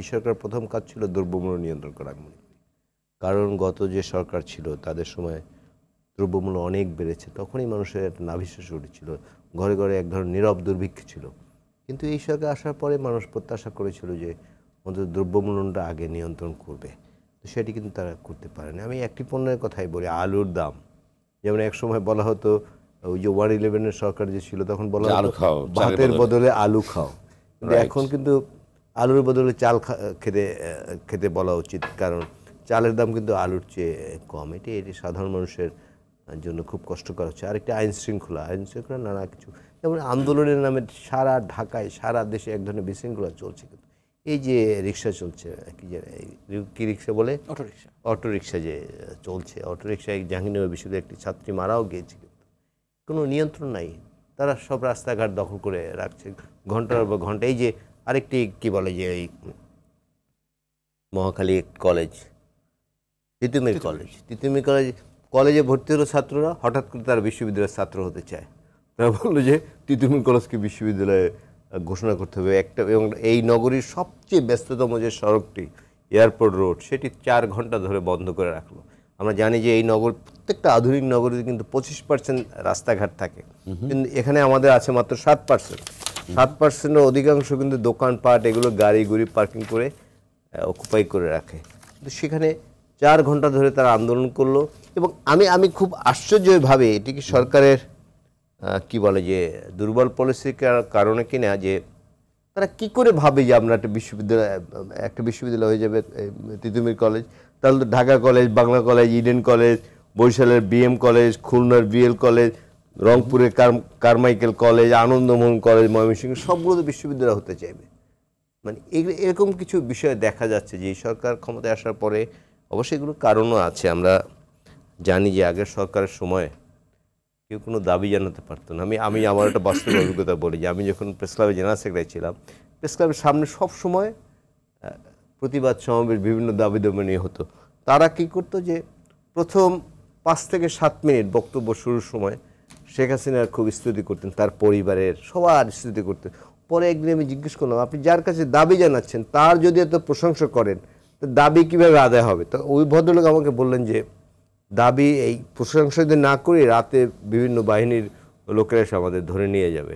এই সরকার প্রথম কাজ ছিল দ্রব্যমূল্য নিয়ন্ত্রণ করা, আমি মনে করি। কারণ গত যে সরকার ছিল তাদের সময় দ্রব্যমূল্য অনেক বেড়েছে, তখনই মানুষের একটা নাভিশ্বাস উঠেছিল, ঘরে ঘরে এক ধরনের নীরব দুর্ভিক্ষ ছিল। কিন্তু এই সরকার আসার পরে মানুষ প্রত্যাশা করেছিল যে অন্তত দ্রব্যমূল্যটা আগে নিয়ন্ত্রণ করবে, তো সেটি কিন্তু তারা করতে পারেনি। আমি একটি পণ্যের কথাই বলি, আলুর দাম। যেমন এক সময় বলা হতো, ওই যে 111-এর সরকার যে ছিল তখন বলা হতো ভাতের বদলে আলু খাও, কিন্তু এখন কিন্তু আলুর বদলে চাল খেতে বলা উচিত, কারণ চালের দাম কিন্তু আলুর চেয়ে কম। এটি সাধারণ মানুষের জন্য খুব কষ্টকর হচ্ছে। আরেকটি আইন শৃঙ্খলা নানা কিছু, যেমন আন্দোলনের নামে সারা ঢাকায় সারা দেশে এক ধরনের বিশৃঙ্খলা চলছে। কিন্তু এই যে রিক্সা চলছে, কি রিক্সা বলে, অটো রিক্সা যে চলছে, অটো রিক্সায় জাহাঙ্গীরনগর বিশ্ববিদ্যালয়ে একটি ছাত্রী মারাও গিয়েছে, কিন্তু কোনো নিয়ন্ত্রণ নাই। তারা সব রাস্তাঘাট দখল করে রাখছে ঘন্টার পর ঘন্টা। এই যে আরেকটি কি বলে যে এই মহাখালী কলেজ, তিতুমির কলেজে ভর্তি হলো ছাত্ররা, হঠাৎ করে তারা বিশ্ববিদ্যালয়ের ছাত্র হতে চায়। তারা বললো যে তিতুমির কলেজকে বিশ্ববিদ্যালয়ে ঘোষণা করতে হবে একটা, এবং এই নগরীর সবচেয়ে ব্যস্ততম যে সড়কটি এয়ারপোর্ট রোড, সেটি 4 ঘন্টা ধরে বন্ধ করে রাখলো। আমরা জানি যে এই নগর, প্রত্যেকটা আধুনিক নগরীতে কিন্তু 25% রাস্তাঘাট থাকে, কিন্তু এখানে আমাদের আছে মাত্র 7%। 7%-এর অধিকাংশ কিন্তু দোকানপাট, এগুলো গাড়ি গুড়ি পার্কিং করে অকুপাই করে রাখে। কিন্তু সেখানে 4 ঘন্টা ধরে তারা আন্দোলন করলো। এবং আমি খুব আশ্চর্যভাবে, এটি কি সরকারের কি বলে যে দুর্বল পলিসির কারণে কিনা, যে তারা কি করে ভাবে যে আমরা একটা বিশ্ববিদ্যালয় হয়ে যাবে তিতুমির কলেজ, তাহলে তো Dhaka college, Bangla college, Eden college, বরিশালের বিএম কলেজ, খুলনার বিএল কলেজ, রংপুরের Carmichael college, Ananda Mohan college, Mymensingh, সবগুলো তো বিশ্ববিদ্যালয় হতে চাইবে। মানে এরকম কিছু বিষয় দেখা যাচ্ছে যে এই সরকার ক্ষমতায় আসার পরে, অবশ্যই এগুলোর কারণও আছে। আমরা জানি যে আগের সরকারের সময় কেউ কোনো দাবি জানাতে পারতো না। আমি আমার একটা বাস্তব অভিজ্ঞতা বলি, যে আমি যখন প্রেস ক্লাবে জেনারেল সেক্রেটারি ছিলাম, প্রেস ক্লাবের সামনে সব সময় প্রতিবাদ সমাবেশ, বিভিন্ন দাবি দাবা নিয়ে হতো। তারা কি করতো যে প্রথম 5 থেকে 7 মিনিট বক্তব্য শুরুর সময় শেখ হাসিনার খুব স্তুতি করতেন, তার পরিবারের সবার স্তুতি করতেন। পরে একদিন আমি জিজ্ঞেস করলাম, আপনি যার কাছে দাবি জানাচ্ছেন তার যদি এত প্রশংসা করেন, তো দাবি কীভাবে আদায় হবে? তো ওই ভদ্রলোক আমাকে বললেন যে দাবি এই প্রশংসা যদি না করে, রাতে বিভিন্ন বাহিনীর লোকেরা এসে আমাদের ধরে নিয়ে যাবে।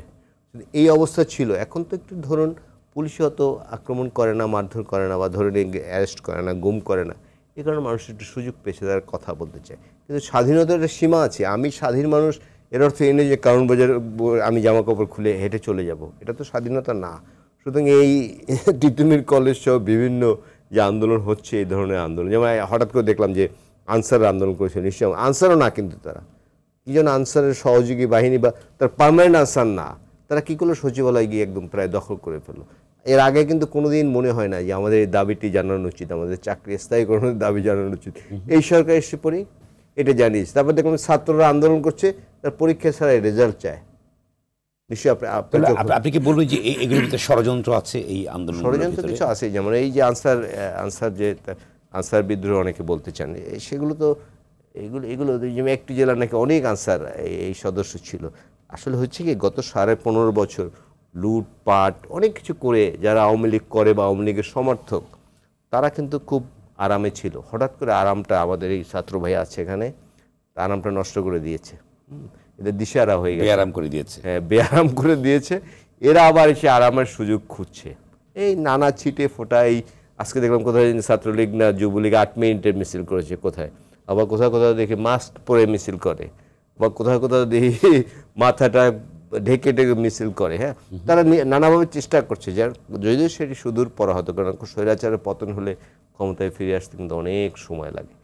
এই অবস্থা ছিল। এখন তো একটু ধরুন, পুলিশ অত আক্রমণ করে না, মারধর করে না, বা ধরে নিয়ে অ্যারেস্ট করে না, গুম করে না। এই কারণে মানুষ একটু সুযোগ পেয়েছে, তার কথা বলতে চায়। কিন্তু স্বাধীনতার একটা সীমা আছে। আমি স্বাধীন মানুষ, এর অর্থ এই নয় যে কারণ বাজার আমি জামা কাপড় খুলে হেঁটে চলে যাব, এটা তো স্বাধীনতা না। সুতরাং এই তিতুমির কলেজ সহ বিভিন্ন যে আন্দোলন হচ্ছে, এই ধরনের আন্দোলন, যেমন হঠাৎ করে দেখলাম যে আনসার আন্দোলন করেছে, নিশ্চয় আনসারও না, কিন্তু তারা কি যেন আনসারের সহযোগী বাহিনী বা তার পার্মানেন্ট আনসার না, তারা কী করলো, সচিবালয় গিয়ে একদম প্রায় দখল করে ফেললো। এর আগে কিন্তু কোনোদিন মনে হয় না যে আমাদের এই দাবিটি জানানো উচিত, আমাদের চাকরি স্থায়ীকরণের দাবি জানানো উচিত। এই সরকার এসে পড়ি এটা জানিয়েছে। তারপর দেখলাম ছাত্ররা আন্দোলন করছে, তার পরীক্ষা ছাড়াই রেজাল্ট চায়। নিশ্চয়ই আপনি কি বলবেন যে এগুলোর ভিতরে ষড়যন্ত্র আছে? এই আন্দোলন ষড়যন্ত্র কিছু আছে, যেমন এই যে আনসার বিদ্রোহ অনেকে বলতে চান, সেগুলো তো এগুলো যেমন একটি জেলার নাকি অনেক আনসার এই সদস্য ছিল। আসলে হচ্ছে কি, গত 15.5 বছর লুটপাট অনেক কিছু করে যারা আওয়ামী লীগ করে বা আওয়ামী লীগের সমর্থক, তারা কিন্তু খুব আরামে ছিল। হঠাৎ করে আরামটা, আমাদের এই ছাত্র ভাই আছে এখানে, আরামটা নষ্ট করে দিয়েছে। এদের দিশেহারা হয়ে গেছে, বেআরাম করে দিয়েছে। হ্যাঁ, বেআরাম করে দিয়েছে। এরা আবার এসে আরামের সুযোগ খুঁজছে, এই নানা ছিটে ফোটাই। আজকে দেখলাম কোথায় ছাত্রলীগ না যুবলীগ 8 মিনিটের মিছিল করেছে কোথায়, আবার কোথাও কোথাও দেখি মাস্ক পরে মিছিল করে, বা কোথাও কোথাও দেখি মাথাটা ঢেকে ঢেকে মিছিল করে। হ্যাঁ, তারা নানাভাবে চেষ্টা করছে, যার যদিও সেটি সুদূর পরাহত, কারণ স্বৈরাচারের পতন হলে ক্ষমতায় ফিরে আসতে কিন্তু অনেক সময় লাগে।